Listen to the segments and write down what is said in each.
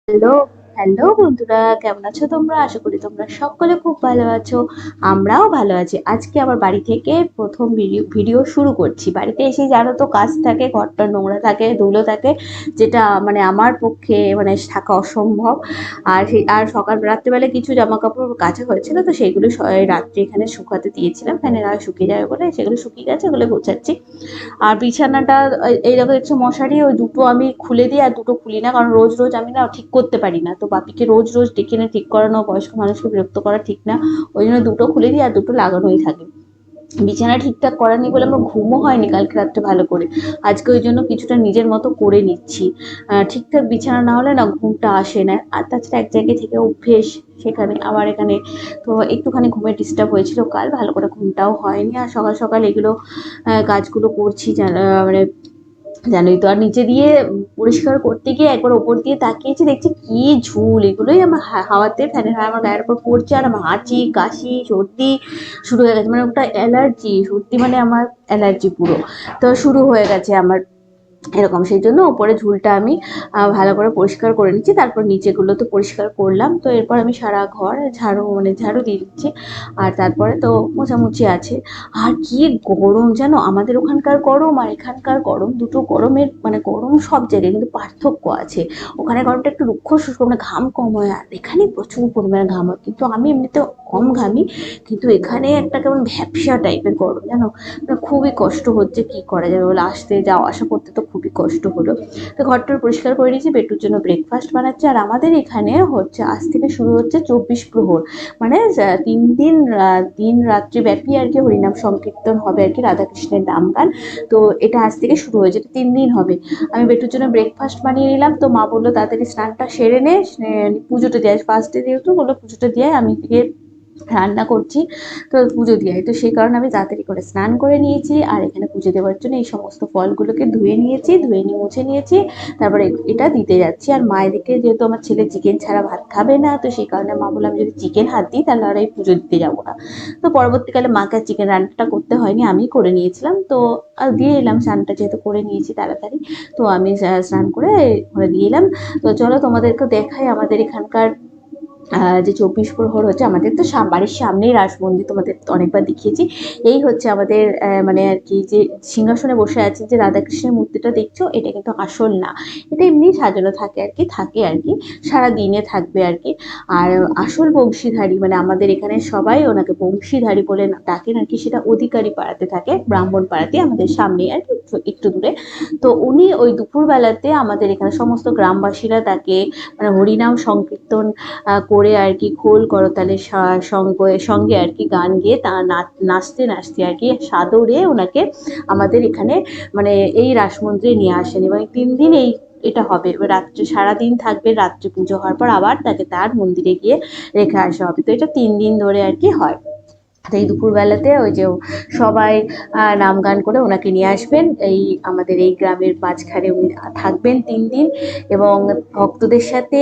Hello, hello বন্ধুরা, কেমন আছো তোমরা? আশা করি তোমরা সকলে খুব ভালো আছো। আমরাও ভালো আছি। আজকে আবার বাড়ি থেকে প্রথম ভিডিও শুরু করছি। বাড়িতে এসেই জানো তো কাজ থাকে, ঘরটা নোংরা থাকে, ধুলো থাকে, যেটা মানে আমার পক্ষে মানে থাকা অসম্ভব। আর সকাল রাত্রিবেলা কিছু জামা কাপড় কাচা হয়েছিল, তো সেইগুলো রাত্রে এখানে শুকাতে দিয়েছিলাম, ফ্যানে না শুকিয়ে যাবে বলে। সেগুলো শুকিয়ে গেছে, ওগুলো গোছাচ্ছি। আর বিছানাটা এই দেখো দেখছো মশারি, ওই দুটো আমি খুলে দিই আর দুটো খুলি না, কারণ রোজ রোজ আমি না ঠিক করতে পারি না। তো বাপিকে রোজ রোজ ডেকে এনে ঠিক করানো, বয়স্ক মানুষকে বিরক্ত করা ঠিক না। ওই জন্য দুটো খুলে দিই আর দুটো লাগানোই থাকে। বিছানা ঠিকঠাক করা নেই বলে আমার ঘুমও হয়নি কালকে রাত্রে ভালো করে। আজকে ওই জন্য কিছুটা নিজের মতো করে নিচ্ছি। ঠিকঠাক বিছানা না হলে না ঘুমটা আসে না। আর তাছাড়া এক জায়গায় থেকে অভ্যেস, সেখানে আবার এখানে তো একটুখানি ঘুমের ডিস্টার্ব হয়েছিল কাল, ভালো করে ঘুমটাও হয়নি। আর সকাল সকাল এগুলো কাজগুলো করছি মানে জানোই তো। আর নিচে দিয়ে পরিষ্কার করতে গিয়ে একবার ওপর দিয়ে তাকিয়েছি, দেখছি কি ঝুল, এগুলোই আমার হাওয়াতে, ফ্যানের হাওয়া আমার গায়ের উপর পড়ছে। আর আমার হাঁচি কাশি সর্দি শুরু হয়ে গেছে, মানে ওটা অ্যালার্জি, সর্দি মানে আমার অ্যালার্জি পুরো। তো শুরু হয়ে গেছে আমার এরকম। সেই জন্য ওপরে ঝুলটা আমি ভালো করে পরিষ্কার করে নিচ্ছি, তারপর নিচেগুলো তো পরিষ্কার করলাম। তো এরপর আমি সারা ঘর ঝাড়ু দিয়ে দিচ্ছি। আর তারপরে তো মোছামুছি আছে। আর কি গরম জানো, আমাদের ওখানকার গরম আর এখানকার গরম, দুটো গরমের মানে গরম সব জায়গায় কিন্তু পার্থক্য আছে। ওখানে গরমটা একটু রুক্ষ শুষ্ক, মানে ঘাম কম হয়, আর এখানে প্রচুর পরিমাণে ঘাম হয়। কিন্তু আমি এমনিতে কম ঘামি, কিন্তু এখানে একটা কেমন ভ্যাপসা টাইপের গরম জানো। খুবই কষ্ট হচ্ছে, কি করা যাবে বলে, আসতে যাওয়া আসা করতে তো খুবই কষ্ট হলো। তো ঘরটা পরিষ্কার করে নিয়েছি, বেটুর জন্য ব্রেকফাস্ট বানাচ্ছি। আর আমাদের এখানে হচ্ছে আজ থেকে শুরু হচ্ছে 24 প্রহর, মানে 3 দিন দিন রাত্রি ব্যাপী আর কি হরিনাম সংকীর্তন হবে আর কি, রাধাকৃষ্ণের নাম গান। তো এটা আজ থেকে শুরু হয়েছে, 3 দিন হবে। আমি বেটুর জন্য ব্রেকফাস্ট বানিয়ে নিলাম। তো মা বললো তাড়াতাড়ি স্নানটা সেরে নে, পুজোটা দিয়ে ফার্স্ট ডে যেহেতু বললো পুজোটা দিয়ে আমি গিয়ে রান্না করছি, তো পুজো দিয়ে। তো সেই কারণে আমি তাড়াতাড়ি করে স্নান করে নিয়েছি। আর এখানে পুজো দেওয়ার জন্য এই সমস্ত ফলগুলোকে ধুয়ে নিয়েছি, ধুয়ে নিয়ে মুছে নিয়েছি। তারপরে এটা দিতে যাচ্ছি। আর মা এদিকে যেহেতু আমার ছেলে চিকেন ছাড়া ভাত খাবে না, তো সেই কারণে মা বললাম যদি চিকেন হাত দিই তাহলে আর এই পুজো দিতে যাবো না। তো পরবর্তীকালে মাকে আর চিকেন রান্নাটা করতে হয়নি, আমি করে নিয়েছিলাম। তো দিয়ে এলাম, স্নানটা যেহেতু করে নিয়েছি তাড়াতাড়ি, তো আমি স্নান করে ঘরে দিয়ে এলাম। তো চলো তোমাদেরকে দেখাই আমাদের এখানকার যে 24 প্রহর হচ্ছে। আমাদের তো বাড়ির সামনেই রাস মন্দির, তোমাদের তো অনেকবার দেখিয়েছি। এই হচ্ছে আমাদের মানে আর কি, যে সিংহাসনে বসে আছে যে রাধাকৃষ্ণের মূর্তিটা দেখছো, এটা কিন্তু আসল না, এটা এমনি সাজানো থাকে আর কি, সারা দিনে থাকবে আর কি। আর আসল বংশীধারী, মানে আমাদের এখানে সবাই ওনাকে বংশীধারী বলে ডাকেন আর কি, সেটা অধিকারী পাড়াতে থাকে, ব্রাহ্মণ পাড়াতে আমাদের সামনেই আর কি, একটু দূরে। তো উনি ওই দুপুরবেলাতে আমাদের এখানে সমস্ত গ্রামবাসীরা তাকে মানে হরিনাম সংকীর্তন করে আর কি, খোল করতালের সঙ্গে আর কি গান গেয়ে তা নাচতে নাচতে আর কি সাদরে ওনাকে আমাদের এখানে মানে এই রাসমন্দিরে নিয়ে আসেন। এবং 3 দিন এটা হবে, এবার রাত্রে সারাদিন থাকবে, রাত্রে পুজো হওয়ার পর আবার তাকে তার মন্দিরে গিয়ে রেখে আসা হবে। তো এটা 3 দিন ধরে আর কি হয়। তো এই দুপুরবেলাতে ওই যে সবাই নাম গান করে ওনাকে নিয়ে আসবেন, এই আমাদের এই গ্রামের মাঝখানে উনি থাকবেন 3 দিন। এবং ভক্তদের সাথে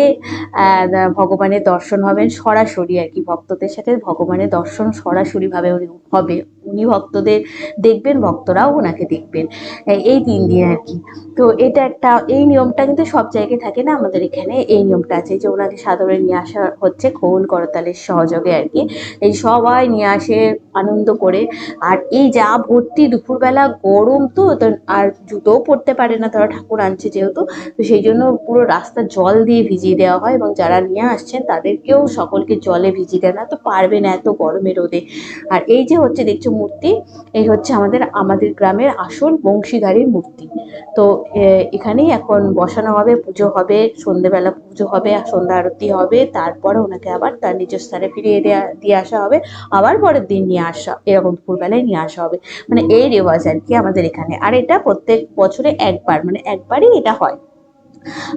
ভগবানের দর্শন হবেন সরাসরি আর কি, ভক্তদের সাথে ভগবানের দর্শন সরাসরি ভাবে হবে। উনি ভক্তদের দেখবেন, ভক্তরাও ওনাকে দেখবেন এই 3 দিন আর কি। তো এটা একটা, এই নিয়মটা কিন্তু সব জায়গায় থাকে না, আমাদের এখানে এই নিয়মটা আছে যে ওনাকে সাদরে নিয়ে আসা হচ্ছে খোল করতালের সহযোগে আর কি। এই সবাই নিয়ে আসে আনন্দ করে। আর এই যা ভর্তি দুপুরবেলা গরম, তো আর জুতোও পরতে পারে না তারা, ঠাকুর আনছে যেহেতু। তো সেই জন্য পুরো রাস্তা জল দিয়ে ভিজিয়ে দেওয়া হয়, এবং যারা নিয়ে আসছেন তাদেরকেও সকলকে জলে ভিজিয়ে দেয় না, তো পারবে না এত গরমে রোদে। আর এই যে হচ্ছে দেখছো মূর্তি, এই হচ্ছে আমাদের গ্রামের আসল বংশীধারীর মূর্তি। তো এখানেই এখন বসানো হবে, পুজো হবে, সন্ধেবেলা পুজো হবে, সন্ধ্যা আরতি হবে, তারপরে ওনাকে আবার তার নিজ স্থানে ফিরিয়ে দিয়ে আসা হবে। আবার পরের দিন নিয়ে আসা, এরকম দুপুরবেলায় নিয়ে আসা হবে। মানে এই রেওয়াজ আর কি আমাদের এখানে। আর এটা প্রত্যেক বছরে একবার, মানে একবারই এটা হয়।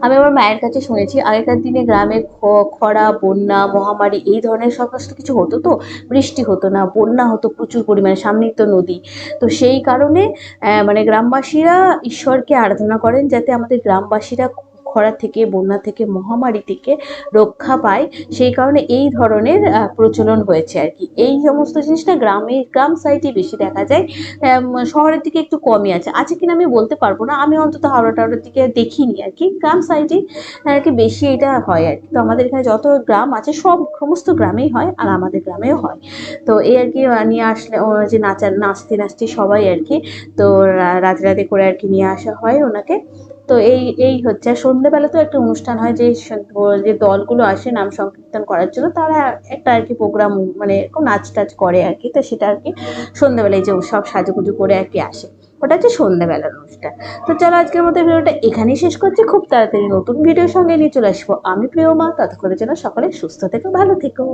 আমি আমার মায়ের কাছে শুনেছি আগেকার দিনে গ্রামে খরা, বন্যা, মহামারী এই ধরনের সমস্ত কিছু হতো। তো বৃষ্টি হতো না, বন্যা হতো প্রচুর পরিমাণে, সামনেই তো নদী। তো সেই কারণে মানে গ্রামবাসীরা ঈশ্বরকে আরাধনা করেন যাতে আমাদের গ্রামবাসীরা খরা থেকে, বন্যা থেকে, মহামারী থেকে রক্ষা পায়, সেই কারণে এই ধরনের প্রচলন হয়েছে আর কি। এই সমস্ত জিনিসটা গ্রাম সাইডে বেশি দেখা যায়, শহরের দিকে একটু কমই আছে কিনা আমি বলতে পারবো না, আমি অন্তত হাওড়া টাওড়ার দিকে দেখিনি আর কি। গ্রাম সাইডে আর কি বেশি এটা হয় আর কি। তো আমাদের এখানে যত গ্রাম আছে সমস্ত গ্রামেই হয়, আর আমাদের গ্রামেও হয়। তো এই আর কি নিয়ে আসলে যে নাচতে সবাই আর কি, তো রাতে রাতে করে আর কি নিয়ে আসা হয় ওনাকে। তো এই হচ্ছে। আর সন্ধ্যেবেলা তো একটা অনুষ্ঠান হয়, যে দলগুলো আসে নাম সংকীর্তন করার জন্য, তারা একটা আর কি প্রোগ্রাম, মানে নাচ টাচ করে আর কি। তো সেটা আর কি সন্ধ্যেবেলায় যে সব সাজুগুজু করে আর কি আসে, ওটা হচ্ছে সন্ধ্যেবেলার অনুষ্ঠান। তো চলো আজকের মতো ভিডিওটা এখানেই শেষ করছি। খুব তাড়াতাড়ি নতুন ভিডিওর সঙ্গে নিয়ে চলে আসবো আমি প্রিয়মা। ততক্ষণের জন্য সকলে সুস্থ থেকো, ভালো থেকো।